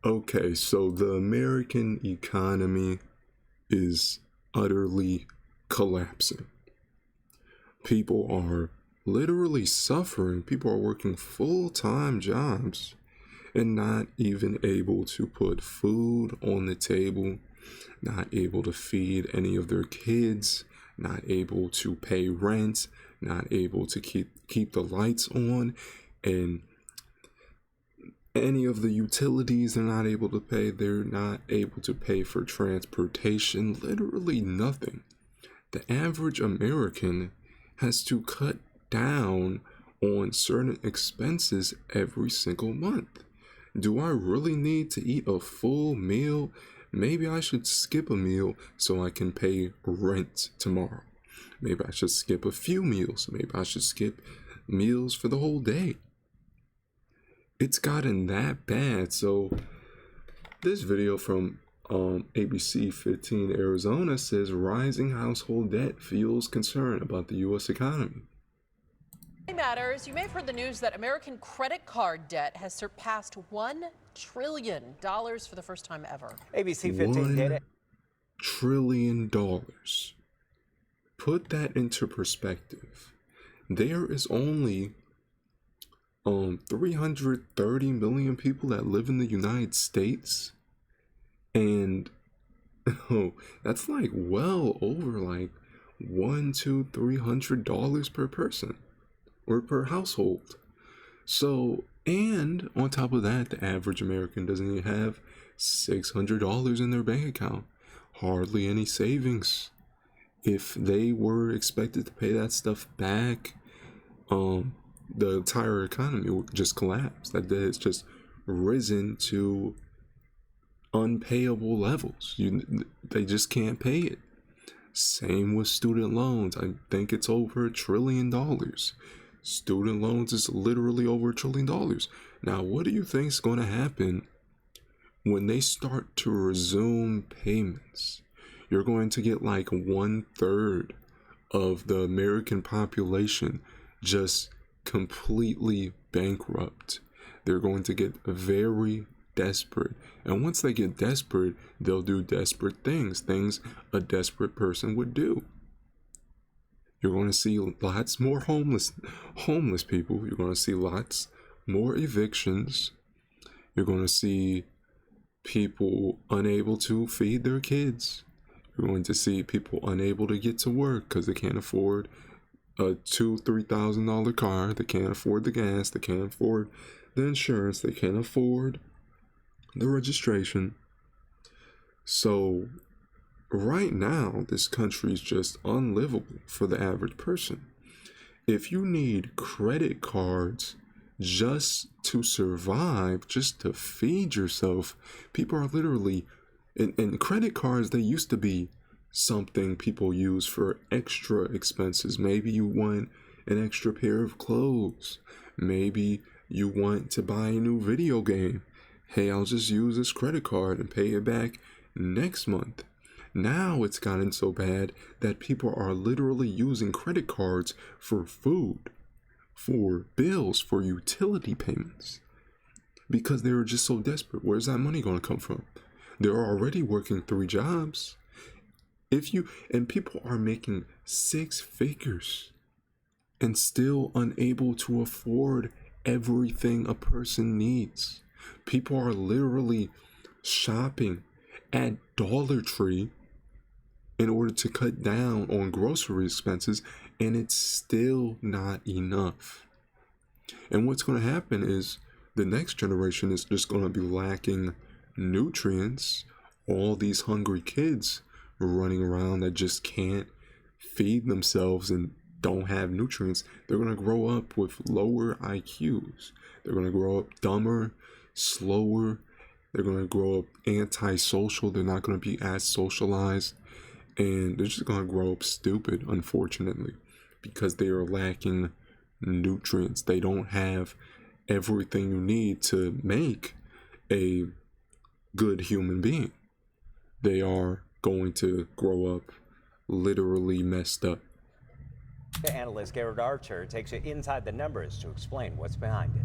Okay, so the American economy is utterly collapsing. People are literally suffering. People are working full-time jobs and not even able to put food on the table, not able to feed any of their kids, not able to pay rent, not able to keep the lights on, and any of the utilities they're not able to pay. They're not able to pay for transportation, literally nothing. The average American has to cut down on certain expenses every single month. Do I really need to eat a full meal? Maybe I should skip a meal so I can pay rent tomorrow. Maybe I should skip a few meals. Maybe I should skip meals for the whole day. It's gotten that bad. So this video from ABC 15 Arizona says rising household debt fuels concern about the U.S. economy. Matters. You may have heard the news that American credit card debt has surpassed $1 trillion for the first time ever. ABC 15 data. $1 trillion. Put that into perspective. There is only 330 million people that live in the United States, and oh, that's like well over like $100-$300 per person or per household. So, and on top of that, the average American doesn't even have $600 in their bank account, hardly any savings. If they were expected to pay that stuff back, the entire economy would just collapse. That debt has just risen to unpayable levels. They just can't pay it. Same with student loans. I think it's over $1 trillion. Student loans is literally over $1 trillion. Now, what do you think is going to happen when they start to resume payments? You're going to get like 1/3 of the American population just completely bankrupt. They're going to get very desperate. And once they get desperate, they'll do desperate things a desperate person would do. You're going to see lots more homeless people. You're going to see lots more evictions. You're going to see people unable to feed their kids. You're going to see people unable to get to work because they can't afford a $2,000-$3,000 car. They can't afford the gas. They can't afford the insurance. They can't afford the registration. So right now, this country is just unlivable for the average person. If you need credit cards just to survive, just to feed yourself, people are literally, and credit cards, they used to be something people use for extra expenses. Maybe you want an extra pair of clothes. Maybe you want to buy a new video game. Hey, I'll just use this credit card and pay it back next month. Now it's gotten so bad that people are literally using credit cards for food, for bills, for utility payments, because they're just so desperate. Where's that money going to come from? They're already working 3 jobs. And people are making 6 figures and still unable to afford everything a person needs. People are literally shopping at Dollar Tree in order to cut down on grocery expenses, and it's still not enough. And what's going to happen is the next generation is just going to be lacking nutrients. All these hungry kids running around that just can't feed themselves and don't have nutrients, they're going to grow up with lower IQs. They're going to grow up dumber, slower. They're going to grow up antisocial. They're not going to be as socialized. And they're just going to grow up stupid, unfortunately, because they are lacking nutrients. They don't have everything you need to make a good human being. They are going to grow up literally messed up. Analyst Garrett Archer takes you inside the numbers to explain what's behind it.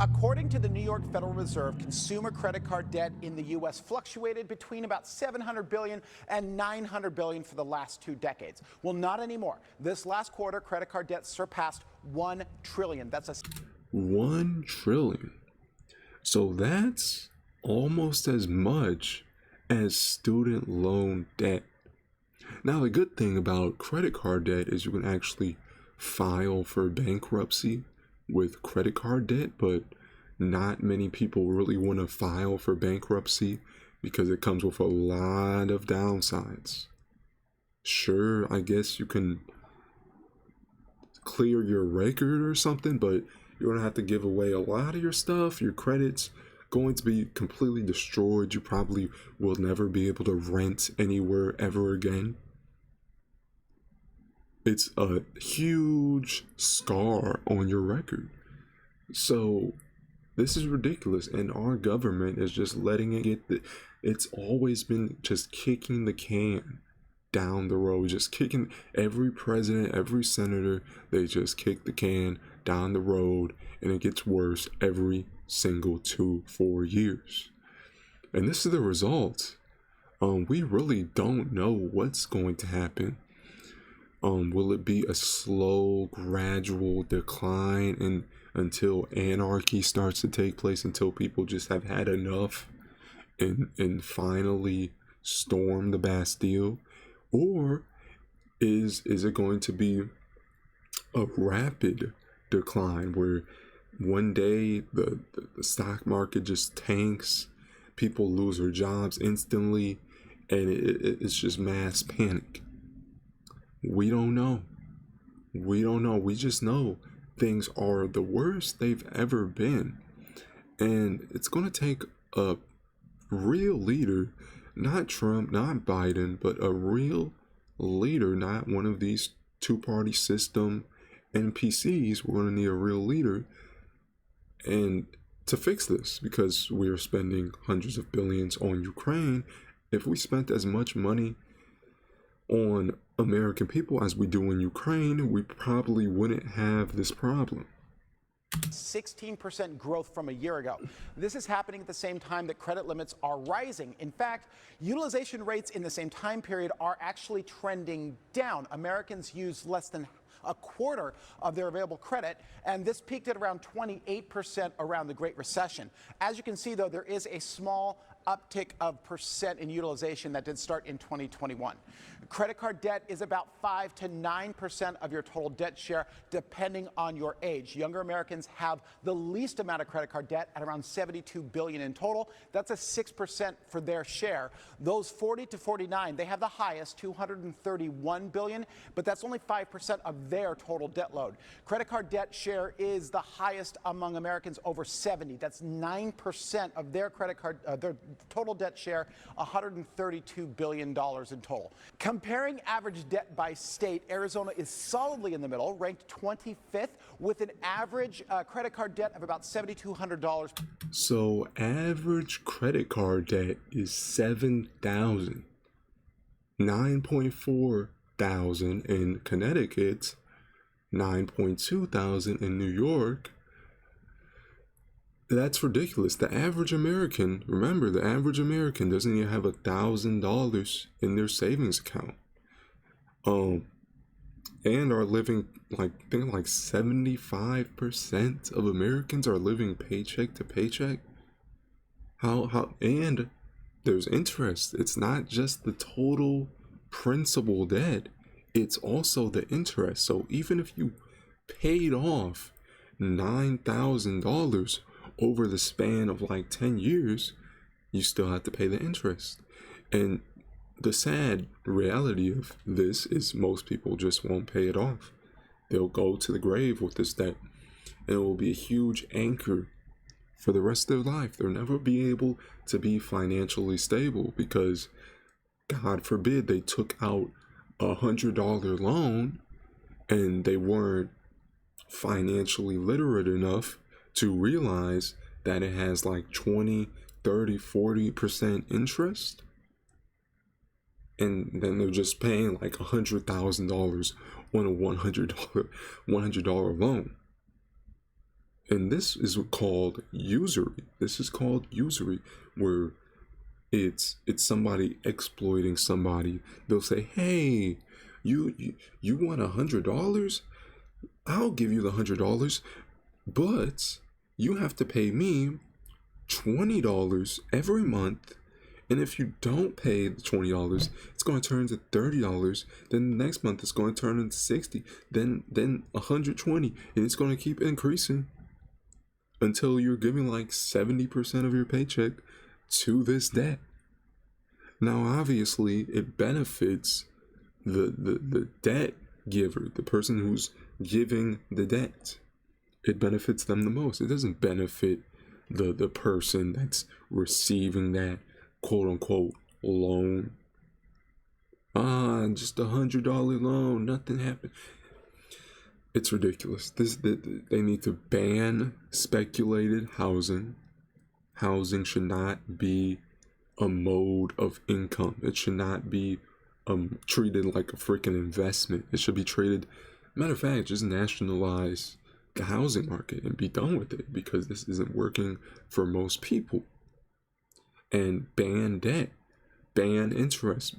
According to the New York Federal Reserve, consumer credit card debt in the U.S. fluctuated between about $700 billion and $900 billion for the last 2 decades. Well, not anymore. This last quarter, credit card debt surpassed $1 trillion. That's a 1 trillion. So that's almost as much as student loan debt. Now, the good thing about credit card debt is you can actually file for bankruptcy with credit card debt, but not many people really want to file for bankruptcy because it comes with a lot of downsides. Sure, I guess you can clear your record or something, but you're gonna have to give away a lot of your stuff. Your credit's going to be completely destroyed. You probably will never be able to rent anywhere ever again. It's a huge scar on your record. So this is ridiculous, and our government is just letting it get it's always been just kicking the can down the road, just kicking every president, every senator, they just kick the can down the road, and it gets worse every single 2-4 years. And this is the result. We really don't know what's going to happen. Will it be a slow, gradual decline and until anarchy starts to take place, until people just have had enough and finally storm the Bastille? Or is it going to be a rapid decline where one day the stock market just tanks, people lose their jobs instantly, and it's just mass panic? We don't know. We just know things are the worst they've ever been. And it's going to take a real leader, not Trump, not Biden, but a real leader, not one of these two-party system NPCs. We're going to need a real leader and to fix this, because we are spending hundreds of billions on Ukraine. If we spent as much money on American people as we do in Ukraine, we probably wouldn't have this problem. 16% growth from a year ago. This is happening at the same time that credit limits are rising. In fact, utilization rates in the same time period are actually trending down. Americans use less than a quarter of their available credit, and this peaked at around 28% around the Great Recession. As you can see, though, there is a small uptick of percent in utilization that did start in 2021. Credit card debt is about 5 to 9% of your total debt share, depending on your age. Younger Americans have the least amount of credit card debt at around $72 billion in total. That's a 6% for their share. Those 40 to 49, they have the highest, $231 billion, but that's only 5% of their total debt load. Credit card debt share is the highest among Americans over 70. That's 9% of their credit card, their total debt share, $132 billion in total. Comparing average debt by state, Arizona is solidly in the middle, ranked 25th, with an average credit card debt of about $7,200. So average credit card debt is $7,000, $9.4 thousand in Connecticut, $9.2 thousand in New York. That's ridiculous. The average American, remember, the average American doesn't even have $1,000 in their savings account. And are living, like, I think like 75% of Americans are living paycheck to paycheck. And there's interest. It's not just the total principal debt, it's also the interest. So even if you paid off $9,000 over the span of like 10 years, you still have to pay the interest. And the sad reality of this is most people just won't pay it off. They'll go to the grave with this debt, and it will be a huge anchor for the rest of their life. They'll never be able to be financially stable because, God forbid, they took out a $100 loan and they weren't financially literate enough to realize that it has like 20, 30, 40% interest. And then they're just paying like $100,000 on a $100 loan. And this is called usury. This is called usury, where it's somebody exploiting somebody. They'll say, "Hey, you want $100? I'll give you the $100, but you have to pay me $20 every month. And if you don't pay the $20, it's going to turn into $30. Then the next month it's going to turn into $60. Then $120, and it's going to keep increasing until you're giving like 70% of your paycheck to this debt." Now, obviously, it benefits the debt giver, the person who's giving the debt. It benefits them the most. It doesn't benefit the person that's receiving that quote-unquote loan. Just $100 loan, nothing happened. It's ridiculous. They need to ban speculated housing. Housing should not be a mode of income. It should not be treated like a freaking investment. It should be treated, matter of fact, just nationalize the housing market and be done with it, because this isn't working for most people. And ban debt, ban interest.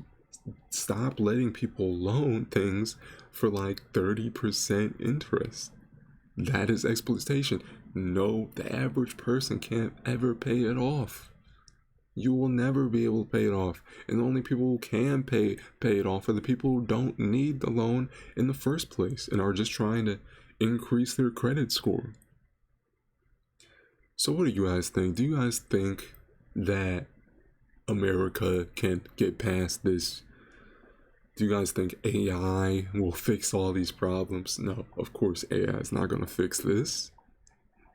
Stop letting people loan things for like 30% interest. That is exploitation. No, the average person can't ever pay it off. You will never be able to pay it off. And the only people who can pay it off are the people who don't need the loan in the first place and are just trying to increase their credit score. So what do you guys think? Do you guys think that America can get past this? Do you guys think AI will fix all these problems? No, of course AI is not going to fix this.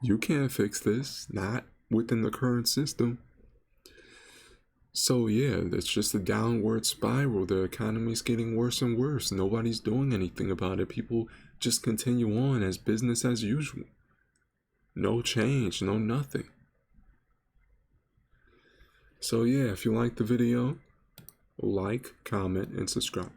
You can't fix this, not within the current system. So yeah, it's just a downward spiral. The economy's getting worse and worse. Nobody's doing anything about it. People just continue on as business as usual. No change, no nothing. So yeah, if you liked the video, like, comment, and subscribe.